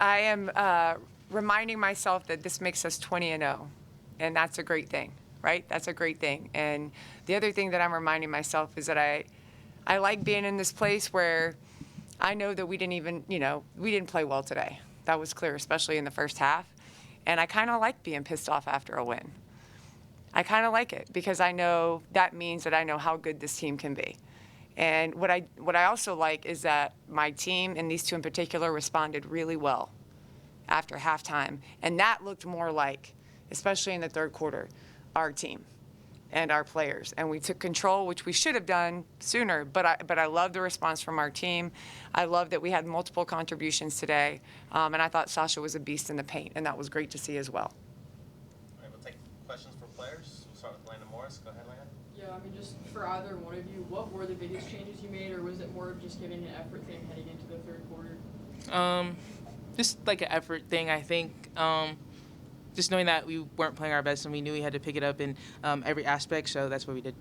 I am reminding myself that this makes us 20-0, and that's a great thing, right? That's a great thing. And the other thing that I'm reminding myself is that I like being in this place where I know that we didn't play well today. That was clear, especially in the first half. And I kind of like being pissed off after a win. I kind of like it because I know that means that I know how good this team can be. And what I also like is that my team, and these two in particular, responded really well after halftime. And that looked more like, especially in the third quarter, our team and our players. And we took control, which we should have done sooner. But I love the response from our team. I love that we had multiple contributions today. And I thought Sacha was a beast in the paint, and that was great to see as well. All right, we'll take questions for players. We'll start with Landon Morris. Go ahead, Landon. Yeah, I mean, just for either one of you, what were the biggest changes you made, or was it more of just getting an effort thing heading into the third quarter? Just like an effort thing, I think. Just knowing that we weren't playing our best and we knew we had to pick it up in every aspect, so that's what we did.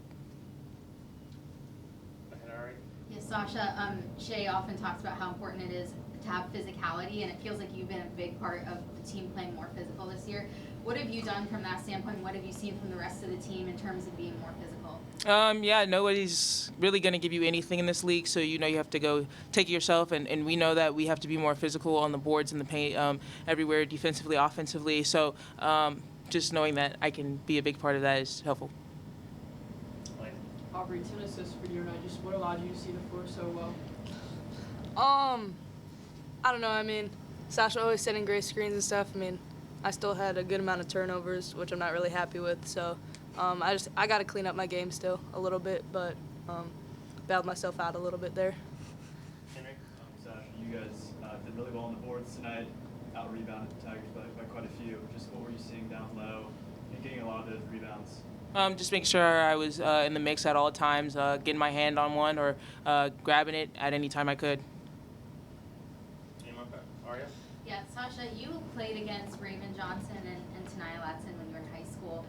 Go ahead, Aubrey. Yes, Sacha, Shea often talks about how important it is to have physicality, and it feels like you've been a big part of the team playing more physical this year. What have you done from that standpoint? What have you seen from the rest of the team in terms of being more physical? Yeah, nobody's really going to give you anything in this league, so you know you have to go take it yourself, and we know that we have to be more physical on the boards and the paint, everywhere, defensively, offensively. So just knowing that I can be a big part of that is helpful. Aubrey, 10 assists for you, and what allowed you to see the floor so well? I don't know. I mean, Sacha always setting great screens and stuff. I mean, I still had a good amount of turnovers, which I'm not really happy with. So I got to clean up my game still a little bit, but bailed myself out a little bit there. Henry? Sacha, you guys did really well on the boards tonight, out-rebounded the Tigers by quite a few. Just what were you seeing down low and getting a lot of those rebounds? Just making sure I was in the mix at all times, getting my hand on one or grabbing it at any time I could. Aria? Yeah, Sacha, you played against Raven Johnson and Tanaya Latson when you were in high school.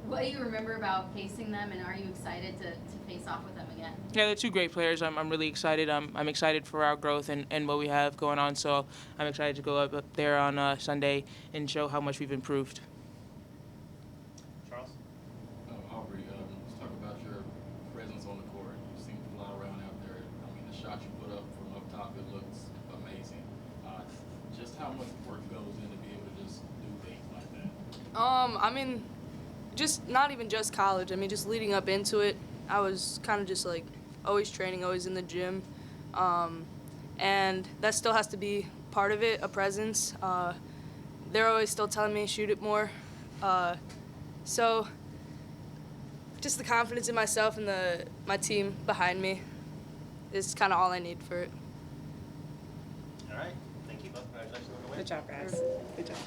What do you remember about facing them, and are you excited to face off with them again? Yeah, they're two great players. I'm really excited. I'm excited for our growth and what we have going on. So I'm excited to go up there on Sunday and show how much we've improved. Charles? Aubrey, let's talk about your presence on the court. You seem to fly around out there. I mean, the shot you put up from up top, it looks amazing. Just how much work goes in to be able to just do things like that? I mean, just not even just college. I mean, just leading up into it, I was kind of just like always training, always in the gym. And that still has to be part of it, a presence. They're always still telling me shoot it more. So just the confidence in myself and my team behind me is kind of all I need for it. All right. Thank you both. Congratulations on the win. Good job, guys. Good job.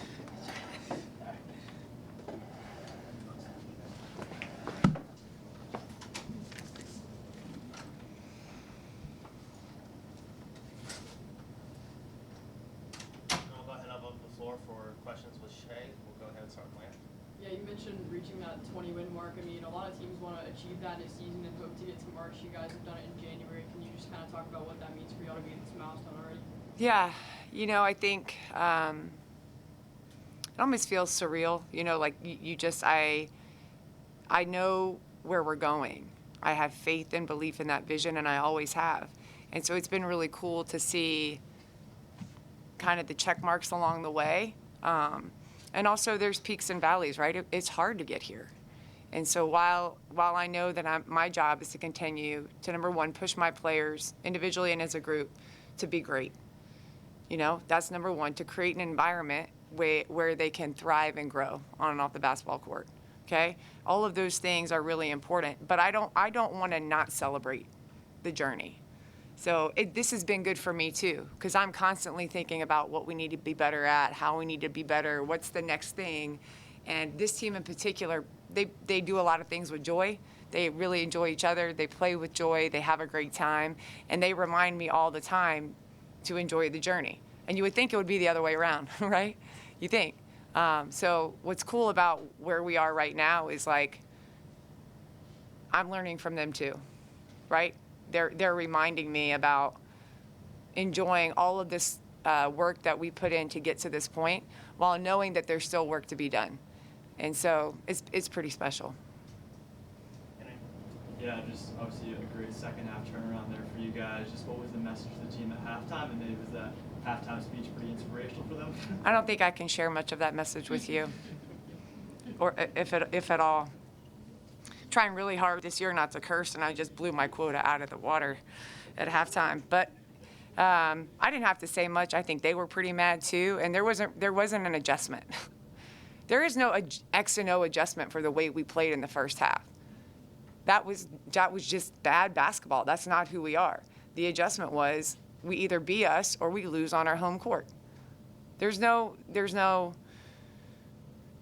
I'll go ahead and open the floor for questions with Shea. We'll go ahead and start with Lance. Yeah, you mentioned reaching that 20-win mark. I mean, a lot of teams want to achieve that this season and hope to get to March. You guys have done it in January. Can you just kind of talk about what that means for y'all to be in this milestone already? Yeah, I think it almost feels surreal. Like I know where we're going. I have faith and belief in that vision, and I always have. And so it's been really cool to see kind of the check marks along the way. And also there's peaks and valleys, right? It's hard to get here. And so while I know that my job is to continue to, number one, push my players individually and as a group to be great. That's number one, to create an environment where they can thrive and grow on and off the basketball court. Okay? All of those things are really important, but I don't want to not celebrate the journey. So this has been good for me too, because I'm constantly thinking about what we need to be better at, how we need to be better, what's the next thing. And this team in particular, they do a lot of things with joy. They really enjoy each other. They play with joy. They have a great time. And they remind me all the time to enjoy the journey. And you would think it would be the other way around, right? You think. So what's cool about where we are right now is like, I'm learning from them too, right? They're reminding me about enjoying all of this work that we put in to get to this point, while knowing that there's still work to be done. And so it's pretty special. Yeah, just obviously a great second half turnaround there for you guys. Just what was the message to the team at halftime, and maybe was that halftime speech pretty inspirational for them? I don't think I can share much of that message with you, or if at all. Trying really hard this year not to curse, and I just blew my quota out of the water at halftime. But I didn't have to say much. I think they were pretty mad too, and there wasn't an adjustment. There is no X and O adjustment for the way we played in the first half. That was just bad basketball. That's not who we are. The adjustment was we either be us or we lose on our home court. There's no.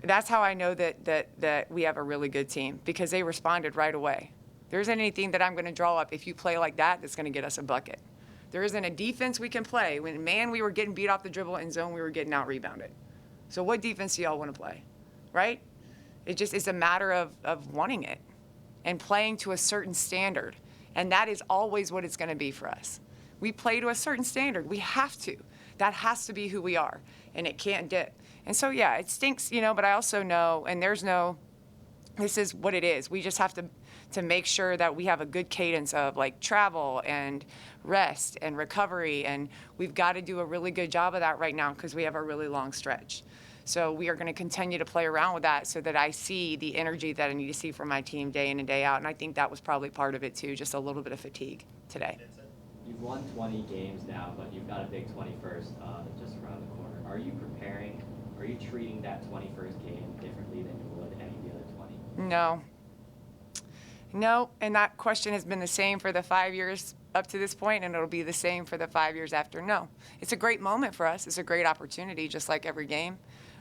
That's how I know that we have a really good team, because they responded right away. There isn't anything that I'm going to draw up if you play like that that's going to get us a bucket. There isn't a defense we can play. When man, we were getting beat off the dribble, and zone, we were getting out rebounded. So what defense do y'all want to play, right? It's a matter of wanting it and playing to a certain standard. And that is always what it's going to be for us. We play to a certain standard. We have to. That has to be who we are, and it can't dip. And so, yeah, it stinks, but I also know, and this is what it is. We just have to make sure that we have a good cadence of like travel and rest and recovery. And we've got to do a really good job of that right now because we have a really long stretch. So we are going to continue to play around with that so that I see the energy that I need to see from my team day in and day out. And I think that was probably part of it too, just a little bit of fatigue today. You've won 20 games now, but you've got a big 21st just around the corner. Are you treating that 21st game differently than you would any of the other 20? No, and that question has been the same for the 5 years up to this point, and it'll be the same for the 5 years after. No, it's a great moment for us. It's a great opportunity, just like every game.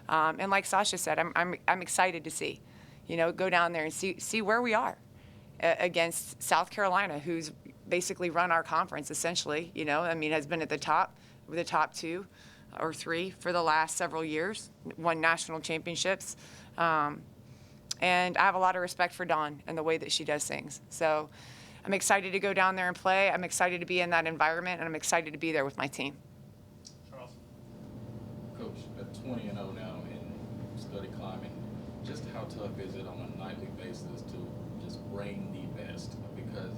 And like Sacha said, I'm excited to see, go down there and see where we are against South Carolina, who's basically run our conference essentially. Has been at the top 2 or 3 for the last several years, won national championships. And I have a lot of respect for Dawn and the way that she does things. So I'm excited to go down there and play. I'm excited to be in that environment, and I'm excited to be there with my team. Charles. Coach, at 20-0 now in study climbing, just how tough is it on a nightly basis to just bring the best? Because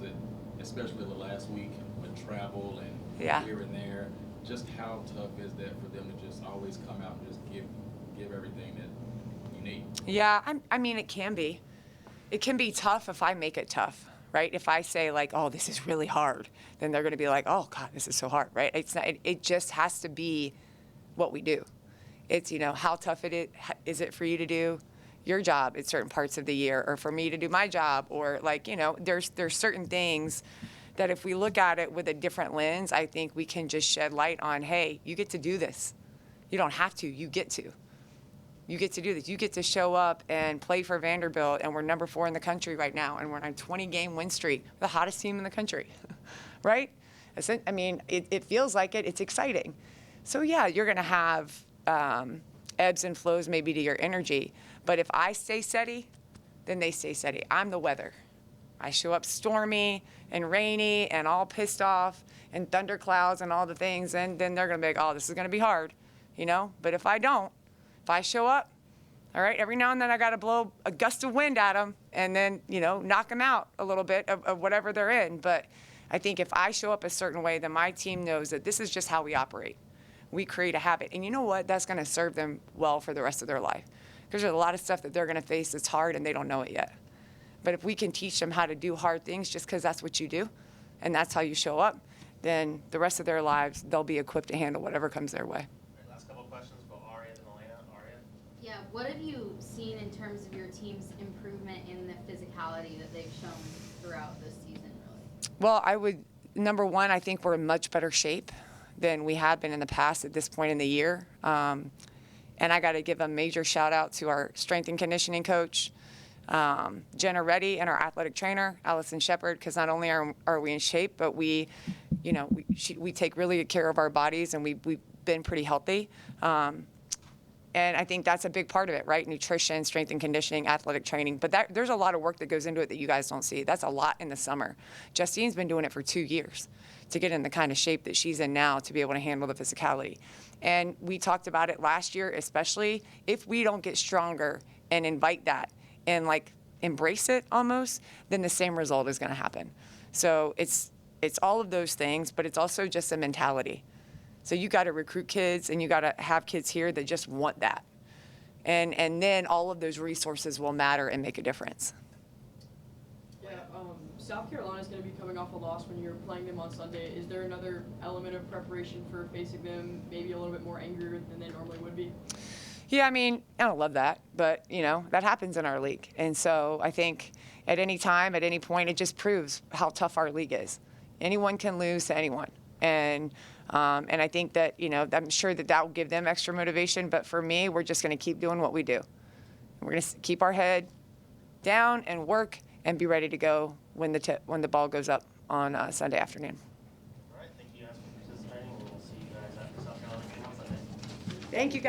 especially the last week with travel and here and there, just how tough is that for them to just always come out and just give everything that you need? Yeah, it can be. It can be tough if I make it tough, right? If I say like, oh, this is really hard, then they're going to be like, oh God, this is so hard, right? It's not. It just has to be what we do. It's how tough is it for you to do your job at certain parts of the year, or for me to do my job, or there's certain things that if we look at it with a different lens, I think we can just shed light on, hey, you get to do this. You don't have to, you get to. You get to do this. You get to show up and play for Vanderbilt, and we're number 4 in the country right now, and we're on a 20-game win streak, the hottest team in the country, right? It feels like it. It's exciting. So, yeah, you're going to have ebbs and flows maybe to your energy, but if I stay steady, then they stay steady. I'm the weather. I show up stormy and rainy and all pissed off and thunderclouds and all the things, and then they're going to be like, oh, this is going to be hard, But if I don't, if I show up, all right, every now and then I got to blow a gust of wind at them and then, knock them out a little bit of whatever they're in. But I think if I show up a certain way, then my team knows that this is just how we operate. We create a habit. And you know what? That's going to serve them well for the rest of their life. Because there's a lot of stuff that they're going to face that's hard and they don't know it yet. But if we can teach them how to do hard things just because that's what you do and that's how you show up, then the rest of their lives, they'll be equipped to handle whatever comes their way. Last couple of questions. Go Aria, then Elena. Aria. Yeah, what have you seen in terms of your team's improvement in the physicality that they've shown throughout this season, really? Well, number one, I think we're in much better shape than we have been in the past at this point in the year. And I got to give a major shout out to our strength and conditioning coach, Jenna Reddy, and our athletic trainer, Allison Shepard, because not only are we in shape, but we take really good care of our bodies, and we've been pretty healthy. And I think that's a big part of it, right? Nutrition, strength and conditioning, athletic training. But there's a lot of work that goes into it that you guys don't see. That's a lot in the summer. Justine's been doing it for 2 years to get in the kind of shape that she's in now to be able to handle the physicality. And we talked about it last year, especially if we don't get stronger and invite that and like embrace it almost, then the same result is going to happen. So it's all of those things, but it's also just a mentality. So you got to recruit kids and you got to have kids here that just want that. And then all of those resources will matter and make a difference. Yeah, South Carolina's going to be coming off a loss when you're playing them on Sunday. Is there another element of preparation for facing them, maybe a little bit more angrier than they normally would be? Yeah, I mean, I don't love that, but, you know, that happens in our league. And so I think at any time, at any point, it just proves how tough our league is. Anyone can lose to anyone. And I think that, you know, I'm sure that will give them extra motivation. But for me, we're just going to keep doing what we do. We're going to keep our head down and work and be ready to go when the ball goes up on Sunday afternoon. All right, thank you guys for participating, and we'll see you guys at the South Carolina game on Sunday. Thank you, guys.